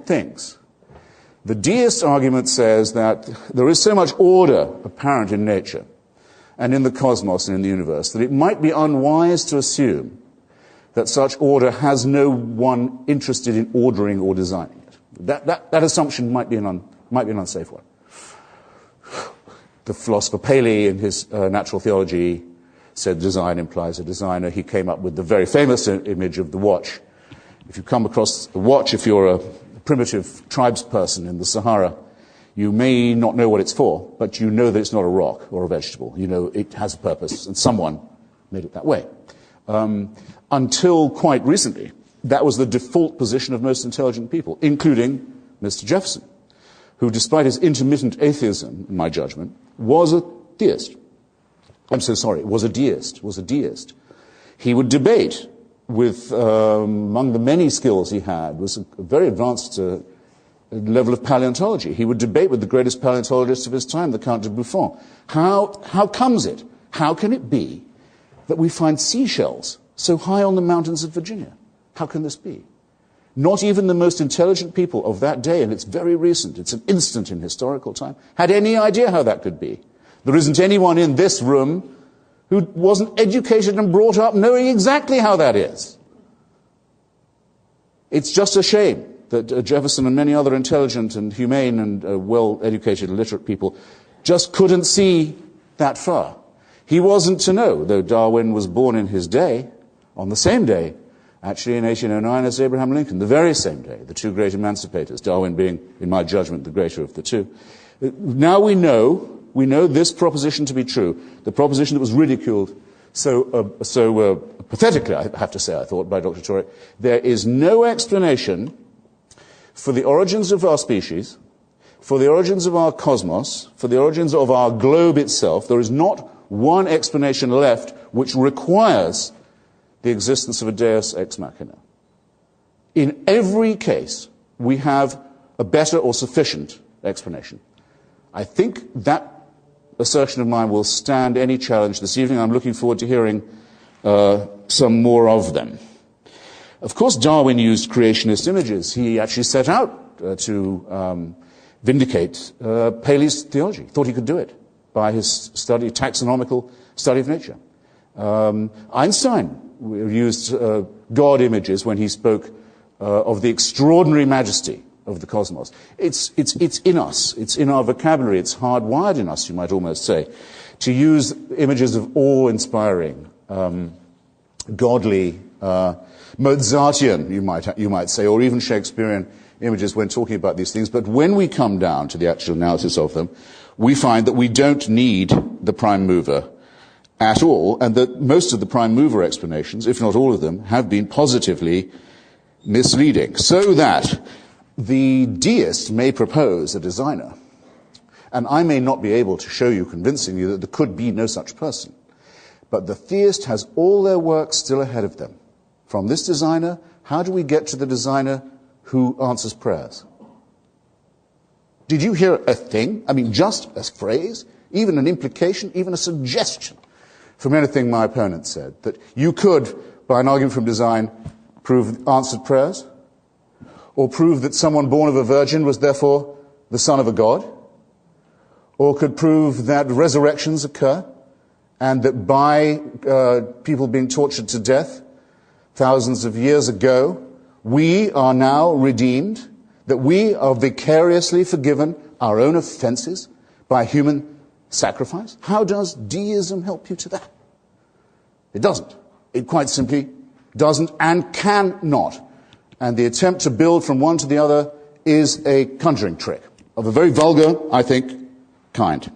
things. The deist argument says that there is so much order apparent in nature and in the cosmos and in the universe that it might be unwise to assume that such order has no one interested in ordering or designing it. That assumption might be an unsafe one. The philosopher Paley, in his Natural Theology, said design implies a designer. He came up with the very famous image of the watch. If you come across a watch, if you're a primitive tribes person in the Sahara, you may not know what it's for, but you know that it's not a rock or a vegetable. You know it has a purpose, and someone made it that way. Until quite recently, that was the default position of most intelligent people, including Mr. Jefferson, who, despite his intermittent atheism, in my judgment, was a theist. Was a deist. He would debate with, among the many skills he had, was a very advanced level of paleontology. He would debate with the greatest paleontologist of his time, the Count de Buffon. How comes it? How can it be that we find seashells so high on the mountains of Virginia? How can this be? Not even the most intelligent people of that day, and it's very recent, it's an instant in historical time, had any idea how that could be. There isn't anyone in this room who wasn't educated and brought up knowing exactly how that is. It's just a shame that Jefferson and many other intelligent and humane and well-educated and literate people just couldn't see that far. He wasn't to know, though Darwin was born in his day, on the same day, actually in 1809 as Abraham Lincoln, the very same day, the two great emancipators, Darwin being, in my judgment, the greater of the two. Now we know this proposition to be true, the proposition that was ridiculed so pathetically, I have to say, I thought, by Dr. Turek. There is no explanation for the origins of our species, for the origins of our cosmos, for the origins of our globe itself. There is not one explanation left which requires the existence of a deus ex machina. In every case, we have a better or sufficient explanation. I think that assertion of mine will stand any challenge this evening. I'm looking forward to hearing some more of them. Of course, Darwin used creationist images. He actually set out to vindicate Paley's theology. Thought he could do it by his taxonomical study of nature. Einstein used God images when he spoke of the extraordinary majesty of the cosmos. It's in us. It's in our vocabulary. It's hardwired in us, you might almost say, to use images of awe-inspiring, godly, Mozartian, you might say, or even Shakespearean images when talking about these things. But when we come down to the actual analysis of them, we find that we don't need the prime mover at all, and that most of the prime mover explanations, if not all of them, have been positively misleading. So that the deist may propose a designer, and I may not be able to show you convincingly that there could be no such person, but the theist has all their work still ahead of them. From this designer, how do we get to the designer who answers prayers? Did you hear a thing? I mean, just a phrase, even an implication, even a suggestion from anything my opponent said, that you could, by an argument from design, prove answered prayers? Or prove that someone born of a virgin was therefore the son of a god? Or could prove that resurrections occur, and that by people being tortured to death thousands of years ago, we are now redeemed, that we are vicariously forgiven our own offenses by human sacrifice? How does deism help you to that? It doesn't. It quite simply doesn't and cannot. And the attempt to build from one to the other is a conjuring trick of a very vulgar, I think, kind.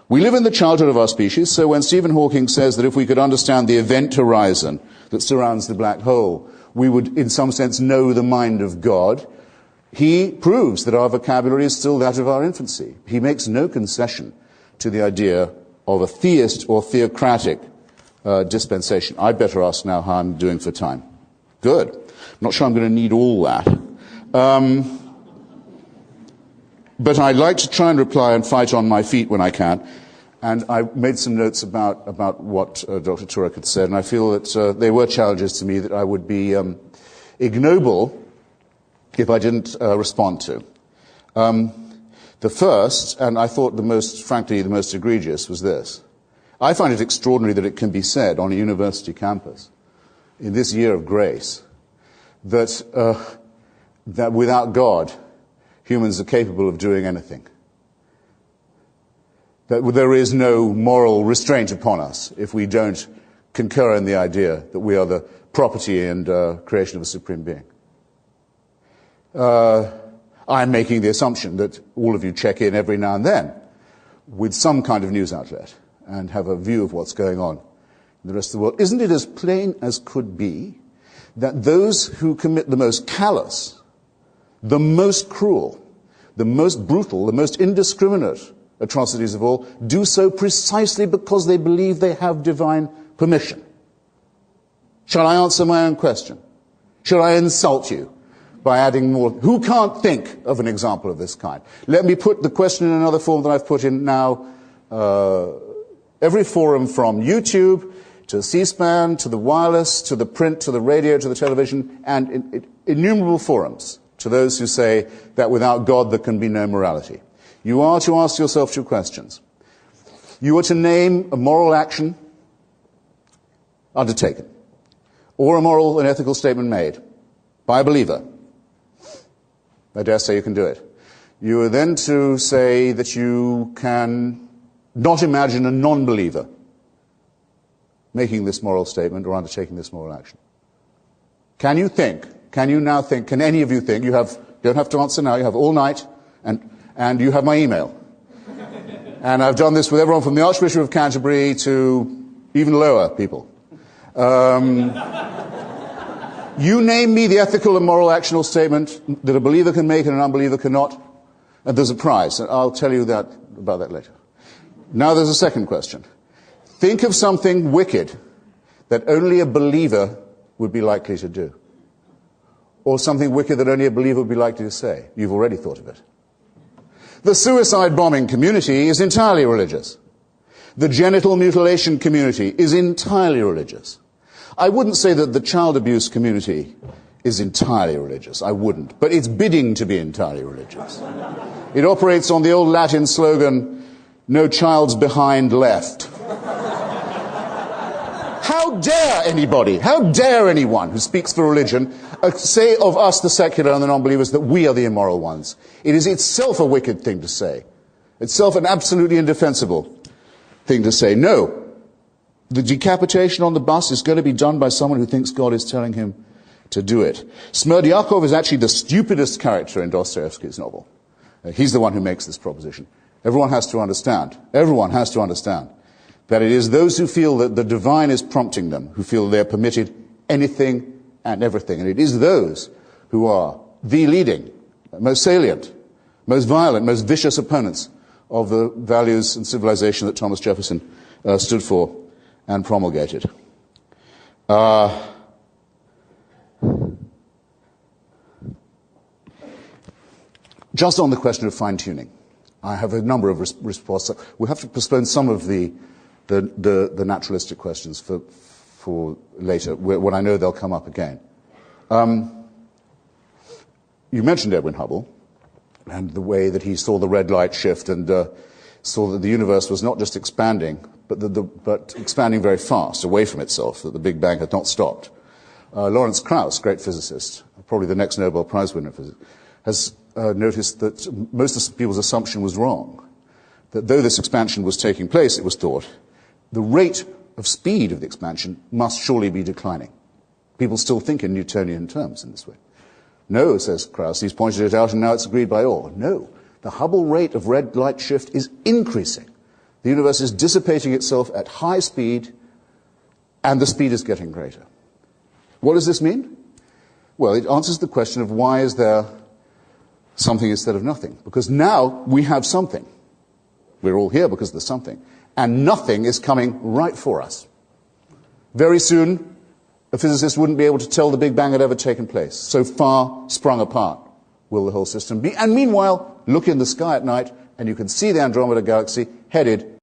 We live in the childhood of our species, so when Stephen Hawking says that if we could understand the event horizon that surrounds the black hole, we would, in some sense, know the mind of God, he proves that our vocabulary is still that of our infancy. He makes no concession to the idea of a theist or theocratic dispensation. I'd better ask now how I'm doing for time. Good. Not sure I'm going to need all that. But I'd like to try and reply and fight on my feet when I can. And I made some notes about what Dr. Turek had said, and I feel that they were challenges to me that I would be ignoble if I didn't respond to. The first, and I thought frankly, the most egregious, was this. I find it extraordinary that it can be said on a university campus, in this year of grace, that without God, humans are capable of doing anything. That there is no moral restraint upon us if we don't concur in the idea that we are the property and creation of a supreme being. I'm making the assumption that all of you check in every now and then with some kind of news outlet and have a view of what's going on in the rest of the world. Isn't it as plain as could be that those who commit the most callous, the most cruel, the most brutal, the most indiscriminate atrocities of all do so precisely because they believe they have divine permission? Shall I answer my own question? Shall I insult you by adding more? Who can't think of an example of this kind? Let me put the question in another form that I've put in now. Every forum from YouTube to C-SPAN, to the wireless, to the print, to the radio, to the television, and innumerable forums to those who say that without God there can be no morality. You are to ask yourself two questions. You are to name a moral action undertaken, or a moral and ethical statement made by a believer. I dare say you can do it. You are then to say that you can not imagine a non-believer making this moral statement or undertaking this moral action. Can you think? Can you now think? Can any of you think? You don't have to answer now. You have all night, and you have my email. And I've done this with everyone from the Archbishop of Canterbury to even lower people. You name me the ethical and moral action or statement that a believer can make and an unbeliever cannot, and there's a prize. And I'll tell you about that later. Now there's a second question. Think of something wicked that only a believer would be likely to do. Or something wicked that only a believer would be likely to say. You've already thought of it. The suicide bombing community is entirely religious. The genital mutilation community is entirely religious. I wouldn't say that the child abuse community is entirely religious. I wouldn't. But it's bidding to be entirely religious. It operates on the old Latin slogan, "No child's behind left." How dare anybody, how dare anyone who speaks for religion say of us, the secular and the non-believers, that we are the immoral ones? It is itself a wicked thing to say. Itself an absolutely indefensible thing to say. No. The decapitation on the bus is going to be done by someone who thinks God is telling him to do it. Smerdyakov is actually the stupidest character in Dostoevsky's novel. He's the one who makes this proposition. Everyone has to understand that it is those who feel that the divine is prompting them, who feel they're permitted anything and everything. And it is those who are the leading, most salient, most violent, most vicious opponents of the values and civilization that Thomas Jefferson stood for and promulgated. Just on the question of fine-tuning, I have a number of responses. We'll have to postpone some of the naturalistic questions for later, when I know they'll come up again. You mentioned Edwin Hubble and the way that he saw the red light shift and saw that the universe was not just expanding, but expanding very fast away from itself, that the Big Bang had not stopped. Lawrence Krauss, great physicist, probably the next Nobel Prize winner, has noticed that most of people's assumption was wrong. That though this expansion was taking place, it was thought, the rate of speed of the expansion must surely be declining. People still think in Newtonian terms in this way. No, says Krauss, he's pointed it out and now it's agreed by all. No, the Hubble rate of red light shift is increasing. The universe is dissipating itself at high speed and the speed is getting greater. What does this mean? Well, it answers the question of why is there something instead of nothing? Because now we have something. We're all here because there's something. And nothing is coming right for us. Very soon, a physicist wouldn't be able to tell the Big Bang had ever taken place. So far sprung apart will the whole system be. And meanwhile, look in the sky at night and you can see the Andromeda Galaxy headed